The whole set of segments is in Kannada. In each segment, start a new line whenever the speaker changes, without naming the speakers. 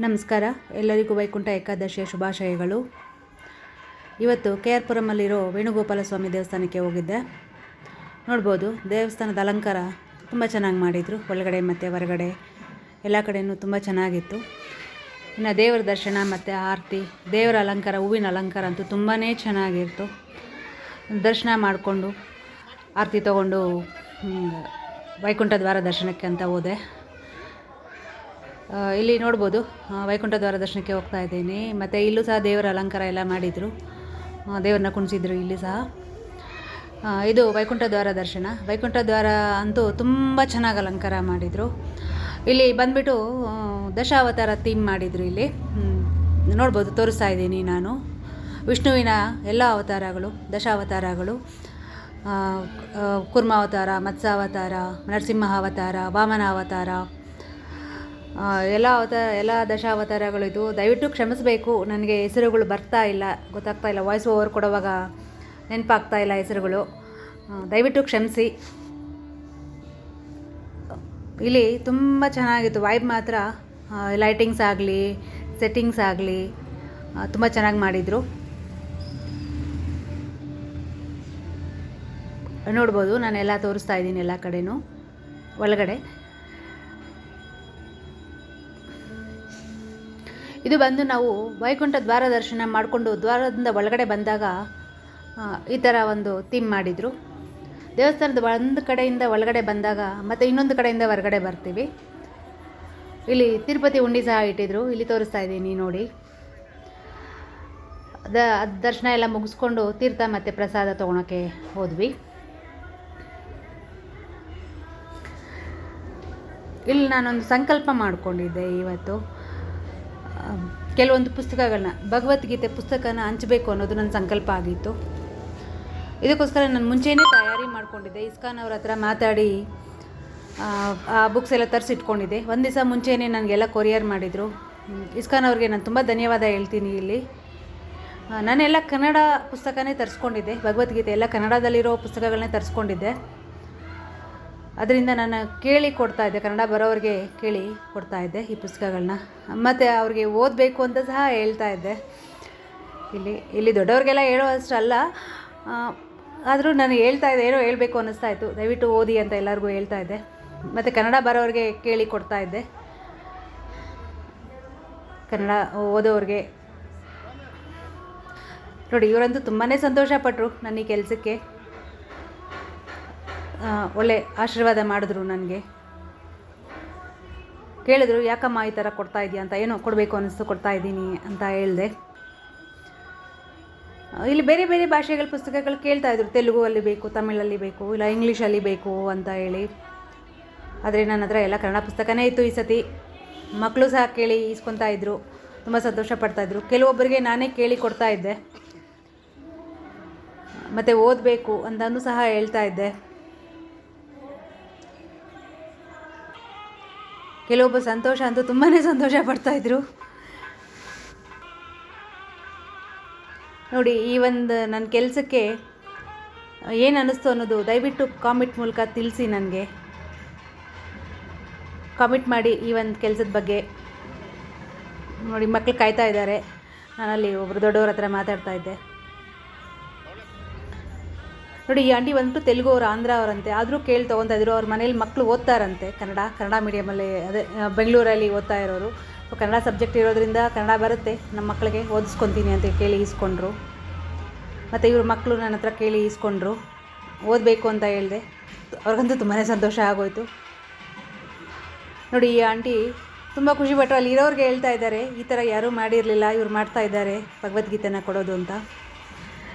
ನಮಸ್ಕಾರ. ಎಲ್ಲರಿಗೂ ವೈಕುಂಠ ಏಕಾದಶಿಯ ಶುಭಾಶಯಗಳು. ಇವತ್ತು KR ಪುರಮಲ್ಲಿರೋ ವೇಣುಗೋಪಾಲ ಸ್ವಾಮಿ ದೇವಸ್ಥಾನಕ್ಕೆ ಹೋಗಿದ್ದೆ. ನೋಡ್ಬೋದು, ದೇವಸ್ಥಾನದ ಅಲಂಕಾರ ತುಂಬ ಚೆನ್ನಾಗಿ ಮಾಡಿದರು. ಒಳಗಡೆ ಮತ್ತು ಹೊರಗಡೆ ಎಲ್ಲ ಕಡೆಯೂ ತುಂಬ ಚೆನ್ನಾಗಿತ್ತು. ಇನ್ನು ದೇವರ ದರ್ಶನ ಮತ್ತು ಆರತಿ, ದೇವರ ಅಲಂಕಾರ, ಹೂವಿನ ಅಲಂಕಾರ ಅಂತೂ ತುಂಬಾ ಚೆನ್ನಾಗಿತ್ತು. ದರ್ಶನ ಮಾಡಿಕೊಂಡು ಆರತಿ ತೊಗೊಂಡು ವೈಕುಂಠ ದ್ವಾರ ದರ್ಶನಕ್ಕೆ ಅಂತ ಹೋದೆ. ಇಲ್ಲಿ ನೋಡ್ಬೋದು, ವೈಕುಂಠ ದ್ವಾರ ದರ್ಶನಕ್ಕೆ ಹೋಗ್ತಾ ಇದ್ದೀನಿ. ಮತ್ತು ಇಲ್ಲೂ ಸಹ ದೇವರ ಅಲಂಕಾರ ಎಲ್ಲ ಮಾಡಿದರು, ದೇವ್ರನ್ನ ಕುಣಿಸಿದ್ರು ಇಲ್ಲಿ ಸಹ. ಇದು ವೈಕುಂಠ ದ್ವಾರ ದರ್ಶನ. ವೈಕುಂಠ ದ್ವಾರ ಅಂತೂ ತುಂಬ ಚೆನ್ನಾಗಿ ಅಲಂಕಾರ ಮಾಡಿದರು. ಇಲ್ಲಿ ಬಂದುಬಿಟ್ಟು ದಶಾವತಾರ ಥೀಮ್ ಮಾಡಿದರು. ಇಲ್ಲಿ ನೋಡ್ಬೋದು, ತೋರಿಸ್ತಾ ಇದ್ದೀನಿ ನಾನು. ವಿಷ್ಣುವಿನ ಎಲ್ಲ ಅವತಾರಗಳು, ದಶಾವತಾರಗಳು, ಕೂರ್ಮಾವತಾರ, ಮತ್ಸ್ಯಾವತಾರ, ನರಸಿಂಹ ಅವತಾರ, ವಾಮನ ಅವತಾರ, ಎಲ್ಲ ದಶಾವತಾರಗಳು ಇದು. ದಯವಿಟ್ಟು ಕ್ಷಮಿಸಬೇಕು, ನನಗೆ ಹೆಸರುಗಳು ಬರ್ತಾ ಇಲ್ಲ, ಗೊತ್ತಾಗ್ತಾ ಇಲ್ಲ. ವಾಯ್ಸ್ ಓವರ್ ಕೊಡುವಾಗ ನೆನಪಾಗ್ತಾ ಇಲ್ಲ ಹೆಸರುಗಳು, ದಯವಿಟ್ಟು ಕ್ಷಮಿಸಿ. ಇಲ್ಲಿ ತುಂಬ ಚೆನ್ನಾಗಿತ್ತು ವೈಬ್ ಮಾತ್ರ. ಲೈಟಿಂಗ್ಸ್ ಆಗಲಿ, ಸೆಟ್ಟಿಂಗ್ಸ್ ಆಗಲಿ ತುಂಬ ಚೆನ್ನಾಗಿ ಮಾಡಿದರು. ನೋಡ್ಬೋದು, ನಾನೆಲ್ಲ ತೋರಿಸ್ತಾ ಇದ್ದೀನಿ ಎಲ್ಲ ಕಡೆನೂ. ಒಳಗಡೆ ಇದು ಬಂದು ನಾವು ವೈಕುಂಠ ದ್ವಾರ ದರ್ಶನ ಮಾಡಿಕೊಂಡು ದ್ವಾರದಿಂದ ಒಳಗಡೆ ಬಂದಾಗ ಈ ಥರ ಒಂದು ಥೀಮ್ ಮಾಡಿದರು. ದೇವಸ್ಥಾನದ ಒಂದು ಕಡೆಯಿಂದ ಒಳಗಡೆ ಬಂದಾಗ ಮತ್ತು ಇನ್ನೊಂದು ಕಡೆಯಿಂದ ಹೊರಗಡೆ ಬರ್ತೀವಿ. ಇಲ್ಲಿ ತಿರುಪತಿ ಉಂಡಿ ಸಹ ಇಟ್ಟಿದ್ರು, ಇಲ್ಲಿ ತೋರಿಸ್ತಾ ಇದ್ದೀನಿ ನೋಡಿ. ದರ್ಶನ ಎಲ್ಲ ಮುಗಿಸ್ಕೊಂಡು ತೀರ್ಥ ಮತ್ತು ಪ್ರಸಾದ ತೊಗೊಳಕ್ಕೆ ಹೋದ್ವಿ. ಇಲ್ಲಿ ನಾನೊಂದು ಸಂಕಲ್ಪ ಮಾಡಿಕೊಂಡಿದ್ದೆ ಇವತ್ತು. ಕೆಲವೊಂದು ಪುಸ್ತಕಗಳನ್ನ, ಭಗವದ್ಗೀತೆ ಪುಸ್ತಕನ ಹಂಚಬೇಕು ಅನ್ನೋದು ನನ್ನ ಸಂಕಲ್ಪ ಆಗಿತ್ತು. ಇದಕ್ಕೋಸ್ಕರ ನಾನು ಮುಂಚೆನೇ ತಯಾರಿ ಮಾಡ್ಕೊಂಡಿದ್ದೆ. ಇಸ್ಕಾನ್ ಅವ್ರ ಹತ್ರ ಮಾತಾಡಿ ಆ ಬುಕ್ಸ್ ಎಲ್ಲ ತರಿಸಿಟ್ಕೊಂಡಿದ್ದೆ. ಒಂದು ದಿವಸ ಮುಂಚೆನೇ ನನಗೆಲ್ಲ ಕೊರಿಯರ್ ಮಾಡಿದರು. ಇಸ್ಕಾನ್ ಅವ್ರಿಗೆ ನಾನು ತುಂಬ ಧನ್ಯವಾದ ಹೇಳ್ತೀನಿ. ಇಲ್ಲಿ ನಾನೆಲ್ಲ ಕನ್ನಡ ಪುಸ್ತಕನೇ ತರಿಸ್ಕೊಂಡಿದ್ದೆ. ಭಗವದ್ಗೀತೆ ಎಲ್ಲ ಕನ್ನಡದಲ್ಲಿರೋ ಪುಸ್ತಕಗಳನ್ನೇ ತರಿಸ್ಕೊಂಡಿದ್ದೆ. ಅದರಿಂದ ನಾನು ಕೇಳಿ ಕೊಡ್ತಾಯಿದ್ದೆ, ಕನ್ನಡ ಬರೋರಿಗೆ ಕೇಳಿ ಕೊಡ್ತಾಯಿದ್ದೆ ಈ ಪುಸ್ತಕಗಳನ್ನ. ಮತ್ತು ಅವ್ರಿಗೆ ಓದಬೇಕು ಅಂತ ಸಹ ಹೇಳ್ತಾ ಇದ್ದೆ. ಇಲ್ಲಿ ದೊಡ್ಡವ್ರಿಗೆಲ್ಲ ಹೇಳೋ ಅಷ್ಟಲ್ಲ, ಆದರೂ ನಾನು ಹೇಳ್ತಾಯಿದ್ದೆ, ಏನೋ ಹೇಳಬೇಕು ಅನ್ನಿಸ್ತಾ ಇತ್ತು, ದಯವಿಟ್ಟು ಓದಿ ಅಂತ ಎಲ್ಲರಿಗೂ ಹೇಳ್ತಾ ಇದ್ದೆ. ಮತ್ತು ಕನ್ನಡ ಬರೋರಿಗೆ ಕೇಳಿ ಕೊಡ್ತಾಯಿದ್ದೆ, ಕನ್ನಡ ಓದೋರಿಗೆ. ನೋಡಿ, ಇವರಂತೂ ತುಂಬಾ ಸಂತೋಷಪಟ್ಟರು ನನ್ನ ಈ ಕೆಲಸಕ್ಕೆ. ಒಳ್ಳೆ ಆಶೀರ್ವಾದ ಮಾಡಿದ್ರು ನನಗೆ. ಕೇಳಿದ್ರು, ಯಾಕಮ್ಮ ಈ ಥರ ಕೊಡ್ತಾ ಇದೆಯಾ ಅಂತ. ಏನೋ ಕೊಡಬೇಕು ಅನ್ನಿಸ್ತು, ಕೊಡ್ತಾ ಇದ್ದೀನಿ ಅಂತ ಹೇಳಿದೆ. ಇಲ್ಲಿ ಬೇರೆ ಬೇರೆ ಭಾಷೆಗಳ ಪುಸ್ತಕಗಳು ಕೇಳ್ತಾಯಿದ್ರು. ತೆಲುಗಲ್ಲಿ ಬೇಕು, ತಮಿಳಲ್ಲಿ ಬೇಕು, ಇಲ್ಲ ಇಂಗ್ಲೀಷಲ್ಲಿ ಬೇಕು ಅಂತ ಹೇಳಿ. ಆದರೆ ನನ್ನ ಹತ್ರ ಎಲ್ಲ ಕನ್ನಡ ಪುಸ್ತಕನೇ ಇತ್ತು ಈ ಸತಿ. ಮಕ್ಕಳು ಸಹ ಕೇಳಿ ಇಸ್ಕೊತಾ ಇದ್ದರು, ತುಂಬ ಸಂತೋಷ ಪಡ್ತಾಯಿದ್ರು. ಕೆಲವೊಬ್ಬರಿಗೆ ನಾನೇ ಕೇಳಿ ಕೊಡ್ತಾ ಇದ್ದೆ, ಮತ್ತು ಓದಬೇಕು ಅಂತಲೂ ಸಹ ಹೇಳ್ತಾ ಇದ್ದೆ. ಕೆಲವೊಬ್ಬರು ಸಂತೋಷ ಅಂತೂ ತುಂಬಾ ಸಂತೋಷ ಪಡ್ತಾಯಿದ್ರು. ನೋಡಿ, ಈ ಒಂದು ನನ್ನ ಕೆಲಸಕ್ಕೆ ಏನು ಅನ್ನಿಸ್ತು ಅನ್ನೋದು ದಯವಿಟ್ಟು ಕಾಮೆಂಟ್ ಮೂಲಕ ತಿಳಿಸಿ. ನನಗೆ ಕಾಮೆಂಟ್ ಮಾಡಿ ಈ ಒಂದು ಕೆಲಸದ ಬಗ್ಗೆ. ನೋಡಿ, ಮಕ್ಕಳು ಕಾಯ್ತಾ ಇದ್ದಾರೆ. ನಾನಲ್ಲಿ ಒಬ್ಬರು ದೊಡ್ಡವ್ರ ಹತ್ರ ಮಾತಾಡ್ತಾ ಇದ್ದೆ. ನೋಡಿ, ಈ ಆಂಟಿ ಬಂದ್ಬಿಟ್ಟು ತೆಲುಗು ಅವರು, ಆಂಧ್ರ ಅವರಂತೆ. ಆದರೂ ಕೇಳಿ ತೊಗೊತಾಯಿದ್ರು. ಅವ್ರ ಮನೇಲಿ ಮಕ್ಕಳು ಓದ್ತಾರಂತೆ ಕನ್ನಡ ಮೀಡಿಯಮಲ್ಲಿ, ಅದೇ ಬೆಂಗಳೂರಲ್ಲಿ ಓದ್ತಾ ಇರೋರು. ಸೊ ಕನ್ನಡ ಸಬ್ಜೆಕ್ಟ್ ಇರೋದ್ರಿಂದ ಕನ್ನಡ ಬರುತ್ತೆ, ನಮ್ಮ ಮಕ್ಕಳಿಗೆ ಓದಿಸ್ಕೊತೀನಿ ಅಂತ ಕೇಳಿ ಈಸ್ಕೊಂಡ್ರು. ಮತ್ತು ಇವ್ರ ಮಕ್ಕಳು ನನ್ನ ಹತ್ರ ಕೇಳಿ ಈಸ್ಕೊಂಡ್ರು, ಓದಬೇಕು ಅಂತ ಹೇಳಿದೆ. ಅವ್ರಿಗಂತೂ ತುಂಬಾ ಸಂತೋಷ ಆಗೋಯಿತು. ನೋಡಿ, ಈ ಆಂಟಿ ತುಂಬ ಖುಷಿಪಟ್ಟರು. ಅಲ್ಲಿ ಇರೋರಿಗೆ ಹೇಳ್ತಾ ಇದ್ದಾರೆ, ಈ ಥರ ಯಾರೂ ಮಾಡಿರಲಿಲ್ಲ, ಇವ್ರು ಮಾಡ್ತಾ ಇದ್ದಾರೆ ಭಗವದ್ಗೀತೆನ ಕೊಡೋದು ಅಂತ.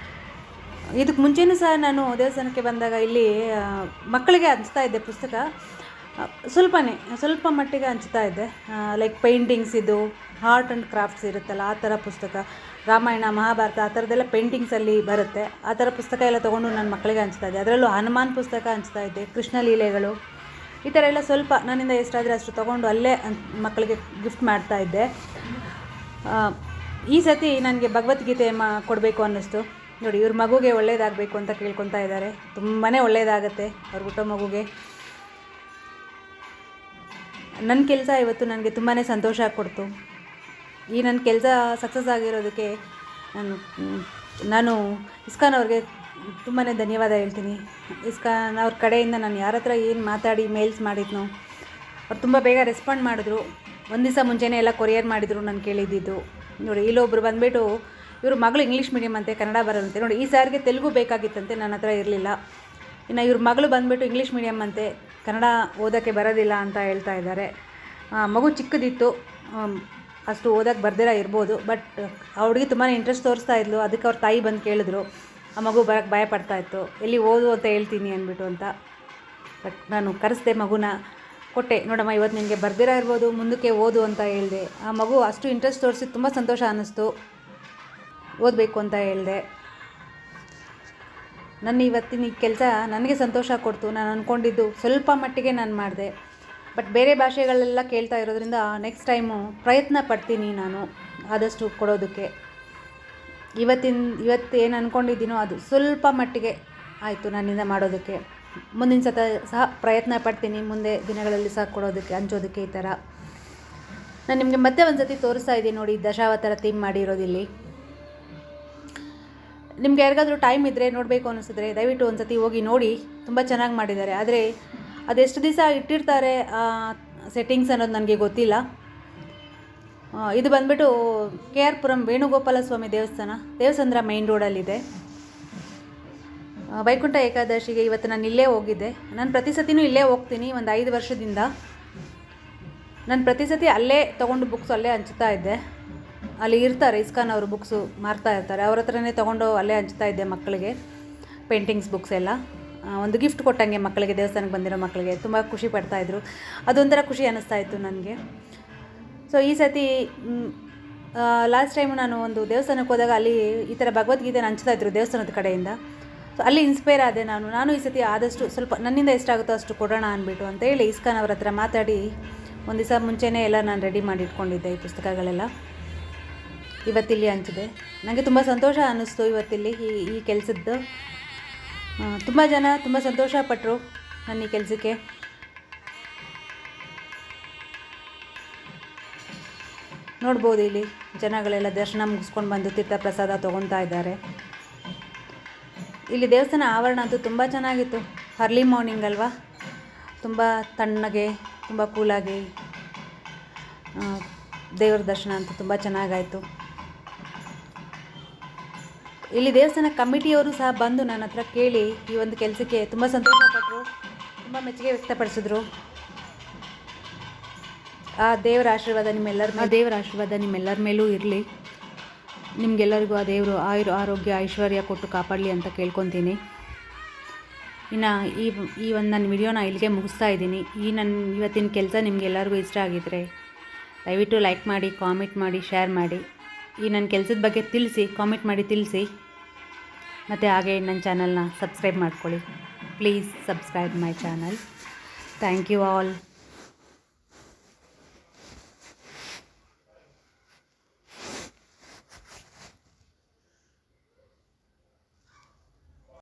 ಇದಕ್ಕೆ ಮುಂಚೆನೂ ಸಹ ನಾನು ದೇವಸ್ಥಾನಕ್ಕೆ ಬಂದಾಗ ಇಲ್ಲಿ ಮಕ್ಕಳಿಗೆ ಹಂಚ್ತಾ ಇದ್ದೆ ಪುಸ್ತಕ. ಸ್ವಲ್ಪ ಮಟ್ಟಿಗೆ ಹಂಚ್ತಾ ಇದ್ದೆ. ಲೈಕ್ ಪೇಂಟಿಂಗ್ಸ್, ಇದು ಆರ್ಟ್ ಆ್ಯಂಡ್ ಕ್ರಾಫ್ಟ್ಸ್ ಇರುತ್ತಲ್ಲ, ಆ ಥರ ಪುಸ್ತಕ, ರಾಮಾಯಣ ಮಹಾಭಾರತ ಆ ಥರದ್ದೆಲ್ಲ ಪೇಂಟಿಂಗ್ಸಲ್ಲಿ ಬರುತ್ತೆ. ಆ ಥರ ಪುಸ್ತಕ ಎಲ್ಲ ತೊಗೊಂಡು ನನ್ನ ಮಕ್ಕಳಿಗೆ ಹಂಚ್ತಾ ಇದ್ದೆ. ಅದರಲ್ಲೂ ಹನುಮಾನ್ ಪುಸ್ತಕ ಹಂಚ್ತಾ ಇದ್ದೆ, ಕೃಷ್ಣ ಲೀಲೆಗಳು, ಈ ಥರ ಎಲ್ಲ ಸ್ವಲ್ಪ ನನ್ನಿಂದ ಎಷ್ಟಾದರೆ ಅಷ್ಟು ತೊಗೊಂಡು ಅಲ್ಲೇ ಮಕ್ಕಳಿಗೆ ಗಿಫ್ಟ್ ಮಾಡ್ತಾಯಿದ್ದೆ. ಈ ಸತಿ ನನಗೆ ಭಗವದ್ಗೀತೆ ಕೊಡಬೇಕು ಅನ್ನಿಸ್ತು. ನೋಡಿ, ಇವ್ರ ಮಗುಗೆ ಒಳ್ಳೇದಾಗಬೇಕು ಅಂತ ಕೇಳ್ಕೊತಾ ಇದ್ದಾರೆ. ತುಂಬಾ ಒಳ್ಳೆಯದಾಗತ್ತೆ ಅವ್ರ ಹುಟ್ಟೋ ಮಗುಗೆ. ನನ್ನ ಕೆಲಸ ಇವತ್ತು ನನಗೆ ತುಂಬಾ ಸಂತೋಷ ಕೊಡ್ತು. ಈ ನನ್ನ ಕೆಲಸ ಸಕ್ಸಸ್ ಆಗಿರೋದಕ್ಕೆ ನಾನು ಇಸ್ಕಾನ್ ಅವ್ರಿಗೆ ತುಂಬಾ ಧನ್ಯವಾದ ಹೇಳ್ತೀನಿ. ಇಸ್ಕಾನ್ ಅವ್ರ ಕಡೆಯಿಂದ ನಾನು ಯಾರ ಹತ್ರ ಏನು ಮಾತಾಡಿ ಮೇಲ್ಸ್ ಮಾಡಿದ್ನೋ ಅವ್ರು ತುಂಬ ಬೇಗ ರೆಸ್ಪಾಂಡ್ ಮಾಡಿದ್ರು. ಒಂದು ದಿವಸ ಮುಂಚೆನೇ ಎಲ್ಲ ಕೊರಿಯರ್ ಮಾಡಿದರು ನಾನು ಕೇಳಿದ್ದಿದ್ದು. ನೋಡಿ ಇಲ್ಲೊಬ್ರು ಬಂದುಬಿಟ್ಟು ಇವರು ಮಗಳು ಇಂಗ್ಲೀಷ್ ಮೀಡಿಯಮ್ ಅಂತೆ, ಕನ್ನಡ ಬರೋದಂತೆ. ನೋಡಿ ಈ ಸಾರಿಗೆ ತೆಲುಗು ಬೇಕಾಗಿತ್ತಂತೆ, ನನ್ನ ಹತ್ರ ಇರಲಿಲ್ಲ. ಇನ್ನು ಇವ್ರ ಮಗಳು ಬಂದುಬಿಟ್ಟು ಇಂಗ್ಲೀಷ್ ಮೀಡಿಯಮ್ ಅಂತೆ, ಕನ್ನಡ ಓದೋಕ್ಕೆ ಬರೋದಿಲ್ಲ ಅಂತ ಹೇಳ್ತಾ ಇದ್ದಾರೆ. ಮಗು ಚಿಕ್ಕದಿತ್ತು, ಅಷ್ಟು ಓದೋಕ್ಕೆ ಬರ್ದಿರ ಇರ್ಬೋದು. ಬಟ್ ಅವ್ರಿಗೆ ತುಂಬಾ ಇಂಟ್ರೆಸ್ಟ್ ತೋರಿಸ್ತಾ ಇದ್ಲು. ಅದಕ್ಕೆ ಅವ್ರ ತಾಯಿ ಬಂದು ಕೇಳಿದ್ರು, ಆ ಮಗು ಬರೋಕ್ಕೆ ಭಯಪಡ್ತಾಯಿತ್ತು, ಎಲ್ಲಿ ಓದು ಅಂತ ಹೇಳ್ತೀನಿ ಅಂದ್ಬಿಟ್ಟು ಅಂತ. ಬಟ್ ನಾನು ಕರೆಸ್ದೆ, ಮಗುನ ಕೊಟ್ಟೆ. ನೋಡಮ್ಮ ಇವತ್ತು ನಿನಗೆ ಬರ್ದಿರ ಇರ್ಬೋದು, ಮುಂದಕ್ಕೆ ಓದು ಅಂತ ಹೇಳಿದೆ. ಆ ಮಗು ಅಷ್ಟು ಇಂಟ್ರೆಸ್ಟ್ ತೋರಿಸಿ ತುಂಬ ಸಂತೋಷ ಅನ್ನಿಸ್ತು, ಓದಬೇಕು ಅಂತ ಹೇಳಿದೆ. ನನ್ನ ಇವತ್ತಿನ ಈ ಕೆಲಸ ನನಗೆ ಸಂತೋಷ ಕೊಡ್ತು. ನಾನು ಅಂದ್ಕೊಂಡಿದ್ದು ಸ್ವಲ್ಪ ಮಟ್ಟಿಗೆ ನಾನು ಮಾಡಿದೆ. ಬಟ್ ಬೇರೆ ಭಾಷೆಗಳೆಲ್ಲ ಕೇಳ್ತಾ ಇರೋದ್ರಿಂದ ನೆಕ್ಸ್ಟ್ ಪ್ರಯತ್ನ ಪಡ್ತೀನಿ ನಾನು ಆದಷ್ಟು ಕೊಡೋದಕ್ಕೆ. ಇವತ್ತು ಏನು ಅಂದ್ಕೊಂಡಿದ್ದೀನೋ ಅದು ಸ್ವಲ್ಪ ಮಟ್ಟಿಗೆ ಆಯಿತು ನನ್ನಿಂದ ಮಾಡೋದಕ್ಕೆ. ಮುಂದಿನ ಸಹ ಪ್ರಯತ್ನ ಪಡ್ತೀನಿ, ಮುಂದೆ ದಿನಗಳಲ್ಲಿ ಸಹ ಕೊಡೋದಕ್ಕೆ, ಹಂಚೋದಕ್ಕೆ. ಈ ಥರ ನಾನು ನಿಮಗೆ ಮತ್ತೆ ಒಂದು ಸತಿ ತೋರಿಸ್ತಾ ಇದ್ದೀನಿ ನೋಡಿ, ದಶಾವತಾರ ಥೀಮ್ ಮಾಡಿರೋದಿಲ್ಲಿ. ನಿಮ್ಗೆ ಯಾರಿಗಾದರೂ ಟೈಮ್ ಇದ್ದರೆ, ನೋಡಬೇಕು ಅನ್ನಿಸಿದ್ರೆ ದಯವಿಟ್ಟು ಒಂದು ಸತಿ ಹೋಗಿ ನೋಡಿ. ತುಂಬ ಚೆನ್ನಾಗಿ ಮಾಡಿದ್ದಾರೆ. ಆದರೆ ಅದೆಷ್ಟು ದಿವಸ ಇಟ್ಟಿರ್ತಾರೆ ಸೆಟ್ಟಿಂಗ್ಸ್ ಅನ್ನೋದು ನನಗೆ ಗೊತ್ತಿಲ್ಲ. ಇದು ಬಂದುಬಿಟ್ಟು KR ಪುರಂ ವೇಣುಗೋಪಾಲ ಸ್ವಾಮಿ ದೇವಸ್ಥಾನ, ದೇವಸಂದ್ರ ಮೈನ್ ರೋಡಲ್ಲಿದೆ. ವೈಕುಂಠ ಏಕಾದಶಿಗೆ ಇವತ್ತು ನಾನು ಇಲ್ಲೇ ಹೋಗಿದ್ದೆ. ನಾನು ಪ್ರತಿ ಸತಿನೂ ಇಲ್ಲೇ ಹೋಗ್ತೀನಿ ಒಂದು 5 ವರ್ಷದಿಂದ. ನಾನು ಪ್ರತಿ ಸತಿ ಅಲ್ಲೇ ತೊಗೊಂಡು ಬುಕ್ಸ್ ಅಲ್ಲೇ ಹಂಚ್ತಾ ಇದ್ದೆ. ಅಲ್ಲಿ ಇರ್ತಾರೆ ಇಸ್ಕಾನ್ ಅವರು, ಬುಕ್ಸು ಮಾರ್ತಾ ಇರ್ತಾರೆ, ಅವ್ರ ಹತ್ರನೇ ತೊಗೊಂಡು ಅಲ್ಲೇ ಹಂಚ್ತಾ ಇದ್ದೆ ಮಕ್ಕಳಿಗೆ. ಪೇಂಟಿಂಗ್ಸ್ ಬುಕ್ಸ್ ಎಲ್ಲ ಒಂದು ಗಿಫ್ಟ್ ಕೊಟ್ಟಂಗೆ ಮಕ್ಕಳಿಗೆ, ದೇವಸ್ಥಾನಕ್ಕೆ ಬಂದಿರೋ ಮಕ್ಕಳಿಗೆ ತುಂಬ ಖುಷಿ ಪಡ್ತಾಯಿದ್ರು. ಅದೊಂಥರ ಖುಷಿ ಅನ್ನಿಸ್ತಾ ಇತ್ತು ನನಗೆ. ಸೊ ಈ ಸತಿ ಲಾಸ್ಟ್ ಟೈಮು ನಾನು ಒಂದು ದೇವಸ್ಥಾನಕ್ಕೆ ಹೋದಾಗ ಅಲ್ಲಿ ಈ ಥರ ಭಗವದ್ಗೀತೆನ ಹಂಚ್ತಾಯಿದ್ರು ದೇವಸ್ಥಾನದ ಕಡೆಯಿಂದ. ಸೊ ಅಲ್ಲಿ ಇನ್ಸ್ಪೈರ್ ಆದೆ ನಾನು ಈ ಸತಿ ಆದಷ್ಟು ಸ್ವಲ್ಪ ನನ್ನಿಂದ ಎಷ್ಟಾಗುತ್ತೋ ಅಷ್ಟು ಕೊಡೋಣ ಅಂದ್ಬಿಟ್ಟು ಅಂತೇಳಿ ಇಸ್ಕಾನ್ ಅವ್ರ ಹತ್ರ ಮಾತಾಡಿ ಒಂದು ದಿವಸ ಮುಂಚೆನೇ ಎಲ್ಲ ನಾನು ರೆಡಿ ಮಾಡಿ ಇಟ್ಕೊಂಡಿದ್ದೆ. ಈ ಪುಸ್ತಕಗಳೆಲ್ಲ ಇವತ್ತಿಲ್ಲಿ ಹಂಚಿದೆ. ನನಗೆ ತುಂಬ ಸಂತೋಷ ಅನ್ನಿಸ್ತು ಇವತ್ತಿಲ್ಲಿ ಈ ಕೆಲಸದ್ದು. ತುಂಬ ಜನ ತುಂಬ ಸಂತೋಷಪಟ್ಟರು ನನ್ನ ಈ ಕೆಲಸಕ್ಕೆ. ನೋಡ್ಬೋದು ಇಲ್ಲಿ ಜನಗಳೆಲ್ಲ ದರ್ಶನ ಮುಗಿಸ್ಕೊಂಡು ಬಂದು ತೀರ್ಥ ಪ್ರಸಾದ ತೊಗೊತಾ ಇದ್ದಾರೆ. ಇಲ್ಲಿ ದೇವಸ್ಥಾನ ಆವರಣ ಅಂತೂ ತುಂಬ ಚೆನ್ನಾಗಿತ್ತು. ಅರ್ಲಿ ಮಾರ್ನಿಂಗ್ ಅಲ್ವಾ, ತುಂಬ ತಣ್ಣಗೆ, ತುಂಬ ಕೂಲಾಗಿ ದೇವ್ರ ದರ್ಶನ ಅಂತೂ ತುಂಬ ಚೆನ್ನಾಗಾಯಿತು. ಇಲ್ಲಿ ದೇವಸ್ಥಾನ ಕಮಿಟಿಯವರು ಸಹ ಬಂದು ನನ್ನ ಹತ್ರ ಕೇಳಿ ಈ ಒಂದು ಕೆಲಸಕ್ಕೆ ತುಂಬ ಸಂತೋಷಪಟ್ಟರು, ತುಂಬ ಮೆಚ್ಚುಗೆ ವ್ಯಕ್ತಪಡಿಸಿದ್ರು. ಆ ದೇವರ ಆಶೀರ್ವಾದ ನಿಮ್ಮೆಲ್ಲರ ಮೇಲೂ ಇರಲಿ. ನಿಮಗೆಲ್ಲರಿಗೂ ಆ ದೇವರು ಆರೋಗ್ಯ ಐಶ್ವರ್ಯ ಕೊಟ್ಟು ಕಾಪಾಡಲಿ ಅಂತ ಕೇಳ್ಕೊತೀನಿ. ಇನ್ನು ಈ ಒಂದು ನನ್ನ ವಿಡಿಯೋನ ಇಲ್ಲಿಗೆ ಮುಗಿಸ್ತಾ ಇದ್ದೀನಿ. ನನ್ನ ಇವತ್ತಿನ ಕೆಲಸ ನಿಮಗೆಲ್ಲರಿಗೂ ಇಷ್ಟ ಆಗಿದ್ದರೆ ದಯವಿಟ್ಟು ಲೈಕ್ ಮಾಡಿ, ಕಾಮೆಂಟ್ ಮಾಡಿ, ಶೇರ್ ಮಾಡಿ. ಈ ನನ್ನ ಕೆಲಸದ ಬಗ್ಗೆ ತಿಳಿಸಿ, ಕಾಮೆಂಟ್ ಮಾಡಿ ತಿಳಿಸಿ. ಮತ್ತು ಹಾಗೆ ನನ್ನ ಚಾನಲ್ನ ಸಬ್ಸ್ಕ್ರೈಬ್ ಮಾಡ್ಕೊಳ್ಳಿ. Please subscribe my channel. Thank you all.